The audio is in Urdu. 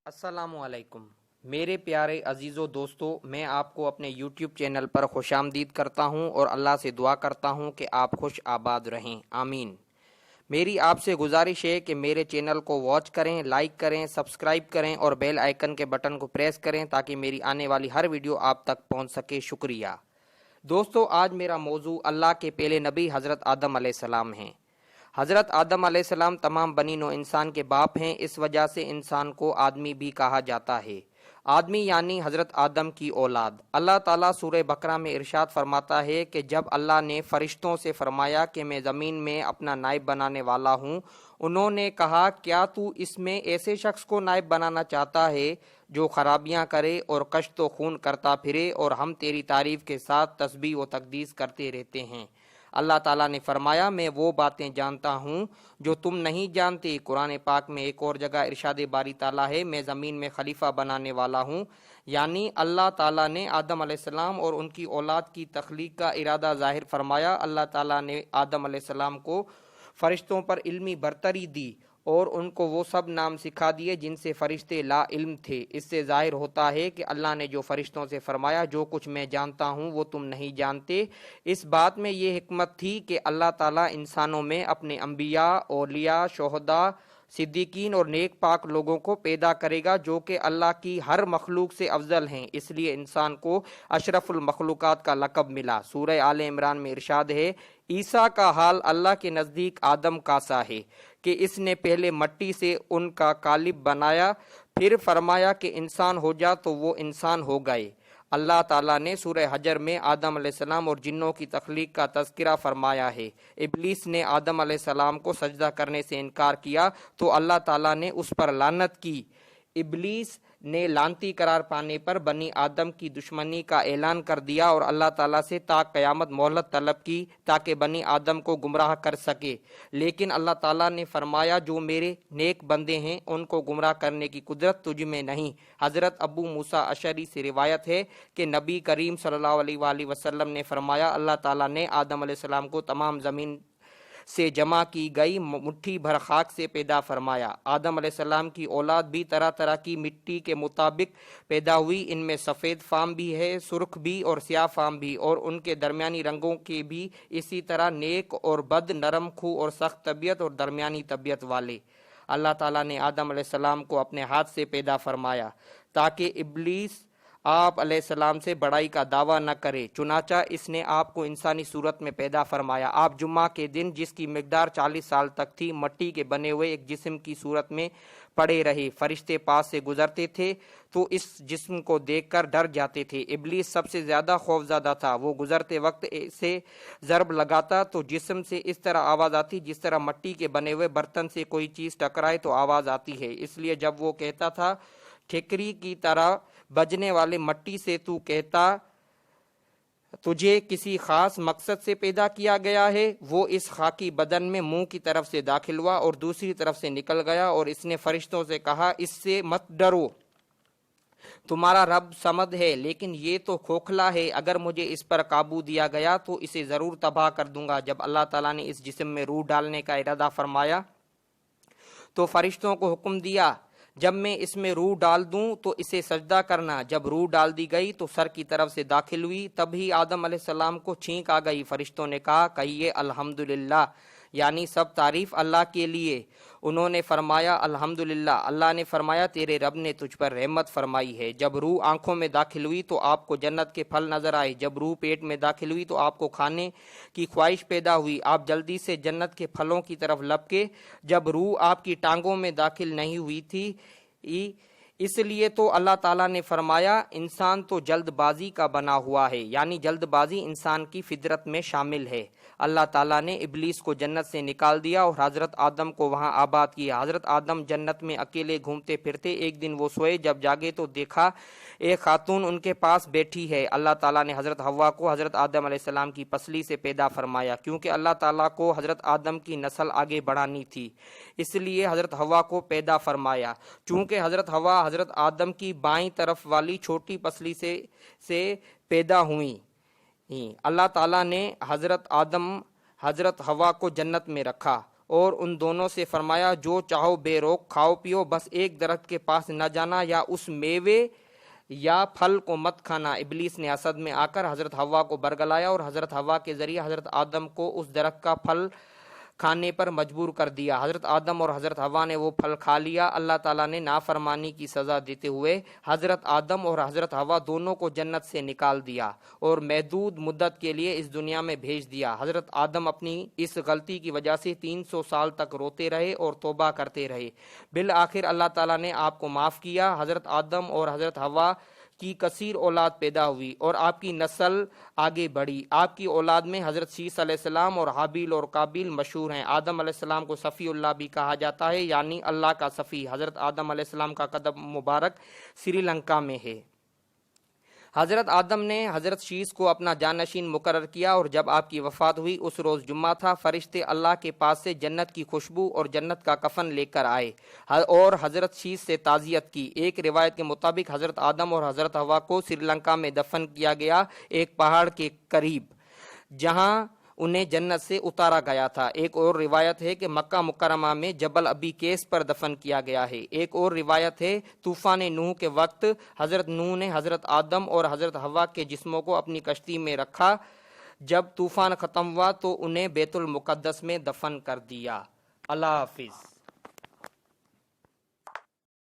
السلام علیکم میرے پیارے عزیزو دوستو، میں آپ کو اپنے یوٹیوب چینل پر خوش آمدید کرتا ہوں اور اللہ سے دعا کرتا ہوں کہ آپ خوش آباد رہیں، آمین۔ میری آپ سے گزارش ہے کہ میرے چینل کو واچ کریں، لائک کریں، سبسکرائب کریں اور بیل آئیکن کے بٹن کو پریس کریں تاکہ میری آنے والی ہر ویڈیو آپ تک پہنچ سکے۔ شکریہ دوستو۔ آج میرا موضوع اللہ کے پہلے نبی حضرت آدم علیہ السلام ہیں۔ حضرت آدم علیہ السلام تمام بنی نوع انسان کے باپ ہیں، اس وجہ سے انسان کو آدمی بھی کہا جاتا ہے۔ آدمی یعنی حضرت آدم کی اولاد۔ اللہ تعالیٰ سورہ بقرہ میں ارشاد فرماتا ہے کہ جب اللہ نے فرشتوں سے فرمایا کہ میں زمین میں اپنا نائب بنانے والا ہوں، انہوں نے کہا کیا تو اس میں ایسے شخص کو نائب بنانا چاہتا ہے جو خرابیاں کرے اور کشت و خون کرتا پھرے، اور ہم تیری تعریف کے ساتھ تسبیح و تقدیس کرتے رہتے ہیں۔ اللہ تعالیٰ نے فرمایا میں وہ باتیں جانتا ہوں جو تم نہیں جانتے۔ قرآن پاک میں ایک اور جگہ ارشاد باری تعالیٰ ہے میں زمین میں خلیفہ بنانے والا ہوں، یعنی اللہ تعالیٰ نے آدم علیہ السلام اور ان کی اولاد کی تخلیق کا ارادہ ظاہر فرمایا۔ اللہ تعالیٰ نے آدم علیہ السلام کو فرشتوں پر علمی برتری دی اور ان کو وہ سب نام سکھا دیے جن سے فرشتے لا علم تھے۔ اس سے ظاہر ہوتا ہے کہ اللہ نے جو فرشتوں سے فرمایا جو کچھ میں جانتا ہوں وہ تم نہیں جانتے، اس بات میں یہ حکمت تھی کہ اللہ تعالیٰ انسانوں میں اپنے انبیاء، اولیاء، شہداء، صدیقین اور نیک پاک لوگوں کو پیدا کرے گا جو کہ اللہ کی ہر مخلوق سے افضل ہیں، اس لیے انسان کو اشرف المخلوقات کا لقب ملا۔ سورہ آل عمران میں ارشاد ہے عیسیٰ کا حال اللہ کے نزدیک آدم کا سا ہے کہ اس نے پہلے مٹی سے ان کا قالب بنایا، پھر فرمایا کہ انسان ہو جا تو وہ انسان ہو گئے۔ اللہ تعالیٰ نے سورہ حجر میں آدم علیہ السلام اور جنوں کی تخلیق کا تذکرہ فرمایا ہے۔ ابلیس نے آدم علیہ السلام کو سجدہ کرنے سے انکار کیا تو اللہ تعالیٰ نے اس پر لعنت کی۔ ابلیس نے لعنتی قرار پانے پر بنی آدم کی دشمنی کا اعلان کر دیا اور اللہ تعالیٰ سے تا قیامت مہلت طلب کی تاکہ بنی آدم کو گمراہ کر سکے، لیکن اللہ تعالیٰ نے فرمایا جو میرے نیک بندے ہیں ان کو گمراہ کرنے کی قدرت تجھ میں نہیں۔ حضرت ابو موسیٰ اشعری سے روایت ہے کہ نبی کریم صلی اللہ علیہ وآلہ وسلم نے فرمایا اللہ تعالیٰ نے آدم علیہ السلام کو تمام زمین سے جمع کی گئی مٹھی بھر خاک سے پیدا فرمایا۔ آدم علیہ السلام کی اولاد بھی طرح طرح کی مٹی کے مطابق پیدا ہوئی، ان میں سفید فام بھی ہے، سرخ بھی اور سیاہ فام بھی، اور ان کے درمیانی رنگوں کے بھی اسی طرح نیک اور بد، نرم خو اور سخت طبیعت اور درمیانی طبیعت والے۔ اللہ تعالیٰ نے آدم علیہ السلام کو اپنے ہاتھ سے پیدا فرمایا تاکہ ابلیس آپ علیہ السلام سے بڑائی کا دعویٰ نہ کرے، چنانچہ اس نے آپ کو انسانی صورت میں پیدا فرمایا۔ آپ جمعہ کے دن جس کی مقدار 40 سال تک تھی مٹی کے بنے ہوئے ایک جسم کی صورت میں پڑے رہے، فرشتے پاس سے گزرتے تھے تو اس جسم کو دیکھ کر ڈر جاتے تھے۔ ابلیس سب سے زیادہ خوفزدہ تھا، وہ گزرتے وقت سے ضرب لگاتا تو جسم سے اس طرح آواز آتی جس طرح مٹی کے بنے ہوئے برتن سے کوئی چیز ٹکرائے تو آواز آتی ہے، اس لیے جب وہ کہتا تھا ٹھیکری کی طرح بجنے والے مٹی سے تو کہتا تجھے کسی خاص مقصد سے پیدا کیا گیا ہے، وہ اس خاکی بدن میں منہ کی طرف سے داخل ہوا اور دوسری طرف سے نکل گیا، اور اس نے فرشتوں سے کہا اس سے مت ڈرو، تمہارا رب صمد ہے لیکن یہ تو کھوکھلا ہے، اگر مجھے اس پر قابو دیا گیا تو اسے ضرور تباہ کر دوں گا۔ جب اللہ تعالیٰ نے اس جسم میں روح ڈالنے کا ارادہ فرمایا تو فرشتوں کو حکم دیا جب میں اس میں روح ڈال دوں تو اسے سجدہ کرنا۔ جب روح ڈال دی گئی تو سر کی طرف سے داخل ہوئی، تبھی آدم علیہ السلام کو چھینک آ گئی۔ فرشتوں نے کہا کہیے الحمدللہ، یعنی سب تعریف اللہ کے لیے۔ انہوں نے فرمایا الحمدللہ۔ اللہ نے فرمایا تیرے رب نے تجھ پر رحمت فرمائی ہے۔ جب روح آنکھوں میں داخل ہوئی تو آپ کو جنت کے پھل نظر آئے، جب روح پیٹ میں داخل ہوئی تو آپ کو کھانے کی خواہش پیدا ہوئی، آپ جلدی سے جنت کے پھلوں کی طرف لپکے۔ جب روح آپ کی ٹانگوں میں داخل نہیں ہوئی تھی اس لیے تو اللہ تعالیٰ نے فرمایا انسان تو جلد بازی کا بنا ہوا ہے، یعنی جلد بازی انسان کی فطرت میں شامل ہے۔ اللہ تعالیٰ نے ابلیس کو جنت سے نکال دیا اور حضرت آدم کو وہاں آباد کیا۔ حضرت آدم جنت میں اکیلے گھومتے پھرتے، ایک دن وہ سوئے، جب جاگے تو دیکھا ایک خاتون ان کے پاس بیٹھی ہے۔ اللہ تعالیٰ نے حضرت حوا کو حضرت آدم علیہ السلام کی پسلی سے پیدا فرمایا، کیونکہ اللہ تعالیٰ کو حضرت آدم کی نسل آگے بڑھانی تھی، اس لیے حضرت حوا کو پیدا فرمایا۔ چونکہ حضرت حوا حضرت آدم کی بائیں طرف والی چھوٹی پسلی سے پیدا ہوئیں، اللہ تعالیٰ نے حضرت حوا کو جنت میں رکھا اور ان دونوں سے فرمایا جو چاہو بے روک کھاؤ پیو، بس ایک درخت کے پاس نہ جانا یا اس میوے یا پھل کو مت کھانا۔ ابلیس نے حسد میں آ کر حضرت حوا کو برگلایا اور حضرت حوا کے ذریعے حضرت آدم کو اس درخت کا پھل کھانے پر مجبور کر دیا۔ حضرت آدم اور حضرت حوا نے وہ پھل کھا لیا۔ اللہ تعالیٰ نے نافرمانی کی سزا دیتے ہوئے حضرت آدم اور حضرت حوا دونوں کو جنت سے نکال دیا اور محدود مدت کے لیے اس دنیا میں بھیج دیا۔ حضرت آدم اپنی اس غلطی کی وجہ سے 300 سال تک روتے رہے اور توبہ کرتے رہے۔ بالآخر اللہ تعالیٰ نے آپ کو معاف کیا۔ حضرت آدم اور حضرت حوا کی کثیر اولاد پیدا ہوئی اور آپ کی نسل آگے بڑھی۔ آپ کی اولاد میں حضرت شیس علیہ السلام اور حابیل اور قابیل مشہور ہیں۔ آدم علیہ السلام کو صفی اللہ بھی کہا جاتا ہے، یعنی اللہ کا صفی۔ حضرت آدم علیہ السلام کا قدم مبارک سری لنکا میں ہے۔ حضرت آدم نے حضرت شیس کو اپنا جانشین مقرر کیا اور جب آپ کی وفات ہوئی اس روز جمعہ تھا، فرشتے اللہ کے پاس سے جنت کی خوشبو اور جنت کا کفن لے کر آئے اور حضرت شیس سے تعزیت کی۔ ایک روایت کے مطابق حضرت آدم اور حضرت حوا کو سری لنکا میں دفن کیا گیا، ایک پہاڑ کے قریب جہاں انہیں جنت سے اتارا گیا تھا۔ ایک اور روایت ہے کہ مکہ مکرمہ میں جبل ابی کیس پر دفن کیا گیا ہے۔ ایک اور روایت ہے طوفان نوح کے وقت حضرت نوح نے حضرت آدم اور حضرت حوا کے جسموں کو اپنی کشتی میں رکھا، جب طوفان ختم ہوا تو انہیں بیت المقدس میں دفن کر دیا۔ اللہ حافظ۔